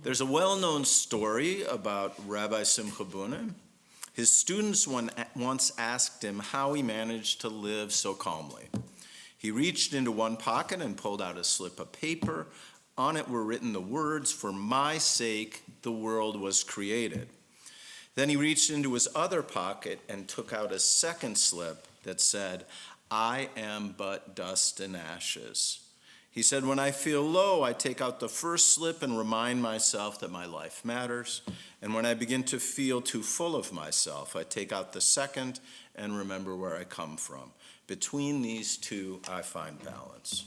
There's a well-known story about Rabbi Simcha Bunim. His students once asked him how he managed to live so calmly. He reached into one pocket and pulled out a slip of paper. On it were written the words, "For my sake the world was created." Then he reached into his other pocket and took out a second slip that said, "I am but dust and ashes." He said, "When I feel low, I take out the first slip and remind myself that my life matters. And when I begin to feel too full of myself, I take out the second and remember where I come from. Between these two, I find balance."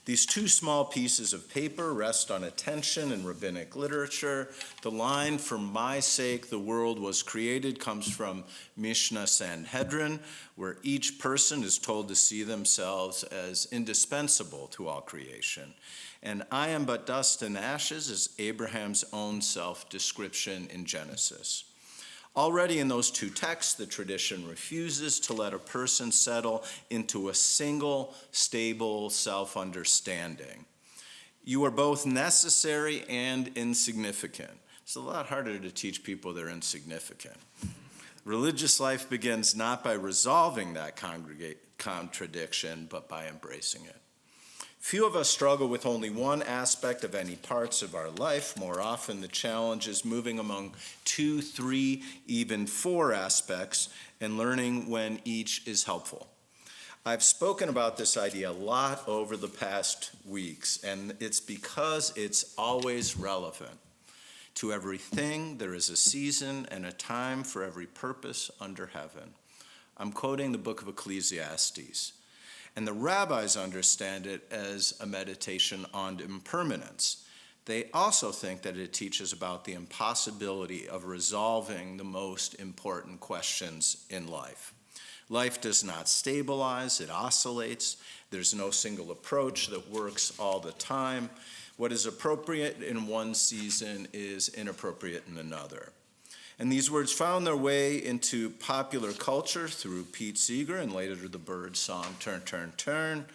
These two small pieces of paper rest on attention in rabbinic literature. The line, "For my sake the world was created," comes from Mishnah Sanhedrin, where each person is told to see themselves as indispensable to all creation. And "I am but dust and ashes" is Abraham's own self-description in Genesis. Already in those two texts, the tradition refuses to let a person settle into a single, stable self-understanding. You are both necessary and insignificant. It's a lot harder to teach people they're insignificant. Religious life begins not by resolving that contradiction, but by embracing it. Few of us struggle with only one aspect of any parts of our life. More often, the challenge is moving among 2, 3, even 4 aspects and learning when each is helpful. I've spoken about this idea a lot over the past weeks, and it's because it's always relevant. To everything, there is a season and a time for every purpose under heaven. I'm quoting the book of Ecclesiastes. And the rabbis understand it as a meditation on impermanence. They also think that it teaches about the impossibility of resolving the most important questions in life. Life does not stabilize, it oscillates. There's no single approach that works all the time. What is appropriate in one season is inappropriate in another. And these words found their way into popular culture through Pete Seeger and later the Byrds song, "Turn, Turn, Turn."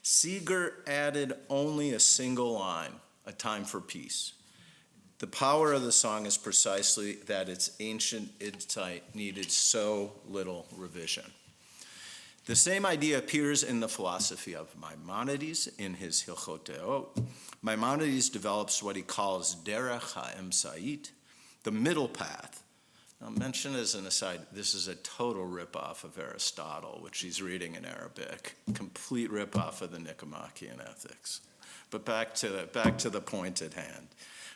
Seeger added only a single line, "A time for peace." The power of the song is precisely that its ancient insight needed so little revision. The same idea appears in the philosophy of Maimonides in his Hilchot Deot. Maimonides develops what he calls Derech HaEmsait, the middle path. I'll mention as an aside, this is a total ripoff of Aristotle, which he's reading in Arabic. Complete ripoff of the Nicomachean Ethics. But back to the point at hand.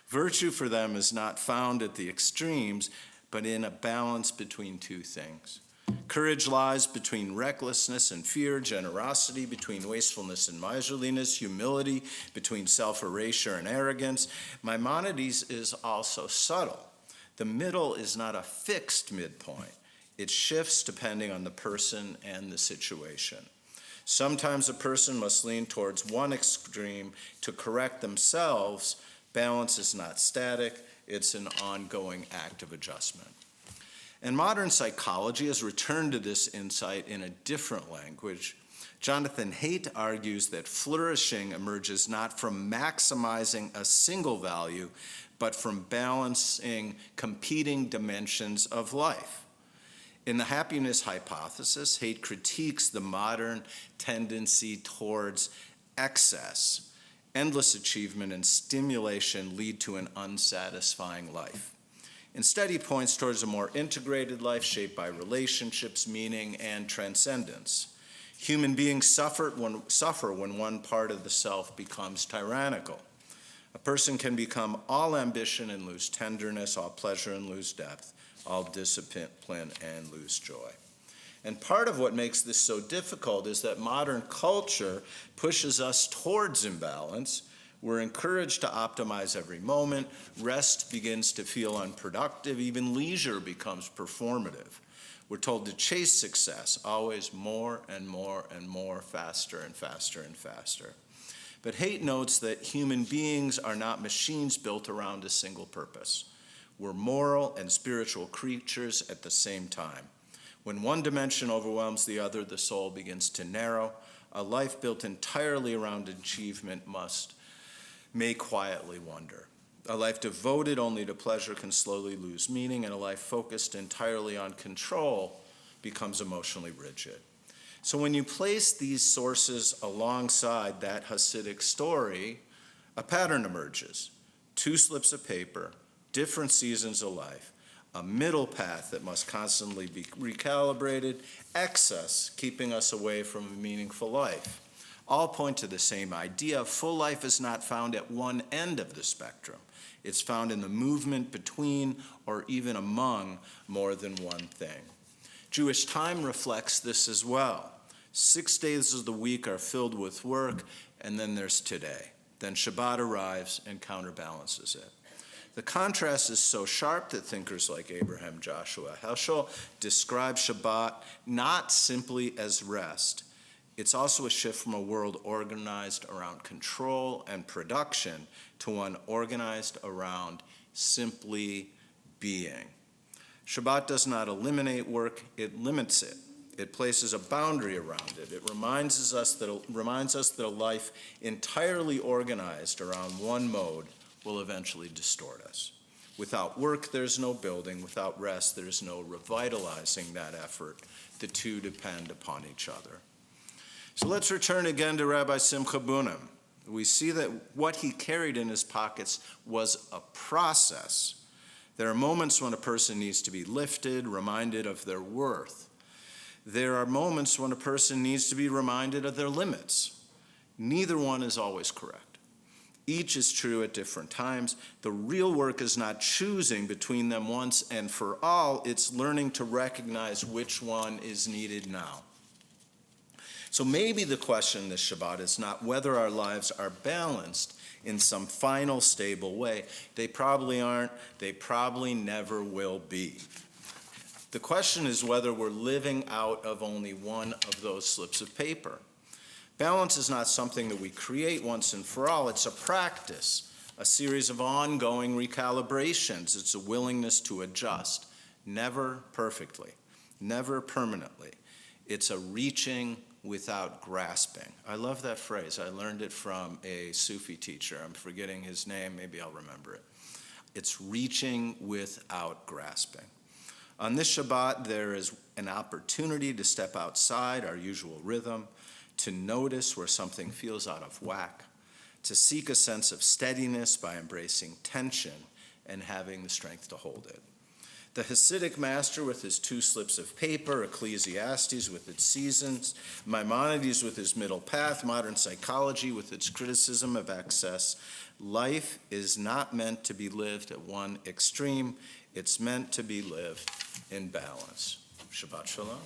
Virtue for them is not found at the extremes, but in a balance between two things. Courage lies between recklessness and fear, generosity between wastefulness and miserliness, humility between self-erasure and arrogance. Maimonides is also subtle. The middle is not a fixed midpoint. It shifts depending on the person and the situation. Sometimes a person must lean towards one extreme to correct themselves. Balance is not static, it's an ongoing act of adjustment. And modern psychology has returned to this insight in a different language. Jonathan Haidt argues that flourishing emerges not from maximizing a single value, but from balancing competing dimensions of life. In the happiness hypothesis, Haidt critiques the modern tendency towards excess. Endless achievement and stimulation lead to an unsatisfying life. Instead, he points towards a more integrated life shaped by relationships, meaning, and transcendence. Human beings suffer when one part of the self becomes tyrannical. A person can become all ambition and lose tenderness, all pleasure and lose depth, all discipline and lose joy. And part of what makes this so difficult is that modern culture pushes us towards imbalance. We're encouraged to optimize every moment. Rest begins to feel unproductive. Even leisure becomes performative. We're told to chase success, always more and more and more, faster and faster and faster. But Haidt notes that human beings are not machines built around a single purpose. We're moral and spiritual creatures at the same time. When one dimension overwhelms the other, the soul begins to narrow. A life built entirely around achievement may quietly wonder. A life devoted only to pleasure can slowly lose meaning, and a life focused entirely on control becomes emotionally rigid. So when you place these sources alongside that Hasidic story, a pattern emerges. 2 slips of paper, different seasons of life, a middle path that must constantly be recalibrated, excess keeping us away from a meaningful life. All point to the same idea. Full life is not found at one end of the spectrum. It's found in the movement between or even among more than one thing. Jewish time reflects this as well. 6 days of the week are filled with work, and then there's today. Then Shabbat arrives and counterbalances it. The contrast is so sharp that thinkers like Abraham Joshua Heschel describe Shabbat not simply as rest. It's also a shift from a world organized around control and production to one organized around simply being. Shabbat does not eliminate work, it limits it. It places a boundary around it. It reminds us that a life entirely organized around one mode will eventually distort us. Without work, there's no building. Without rest, there's no revitalizing that effort. The two depend upon each other. So let's return again to Rabbi Simcha Bunim. We see that what he carried in his pockets was a process. There are moments when a person needs to be lifted, reminded of their worth. There are moments when a person needs to be reminded of their limits. Neither one is always correct. Each is true at different times. The real work is not choosing between them once and for all. It's learning to recognize which one is needed now. So maybe the question this Shabbat is not whether our lives are balanced in some final stable way. They probably aren't. They probably never will be. The question is whether we're living out of only one of those slips of paper. Balance is not something that we create once and for all. It's a practice, a series of ongoing recalibrations. It's a willingness to adjust, never perfectly, never permanently. It's a reaching without grasping. I love that phrase. I learned it from a Sufi teacher. I'm forgetting his name. Maybe I'll remember it. It's reaching without grasping. On this Shabbat, there is an opportunity to step outside our usual rhythm, to notice where something feels out of whack, to seek a sense of steadiness by embracing tension and having the strength to hold it. The Hasidic master with his 2 slips of paper, Ecclesiastes with its seasons, Maimonides with his middle path, modern psychology with its criticism of excess. Life is not meant to be lived at one extreme. It's meant to be lived in balance. Shabbat Shalom.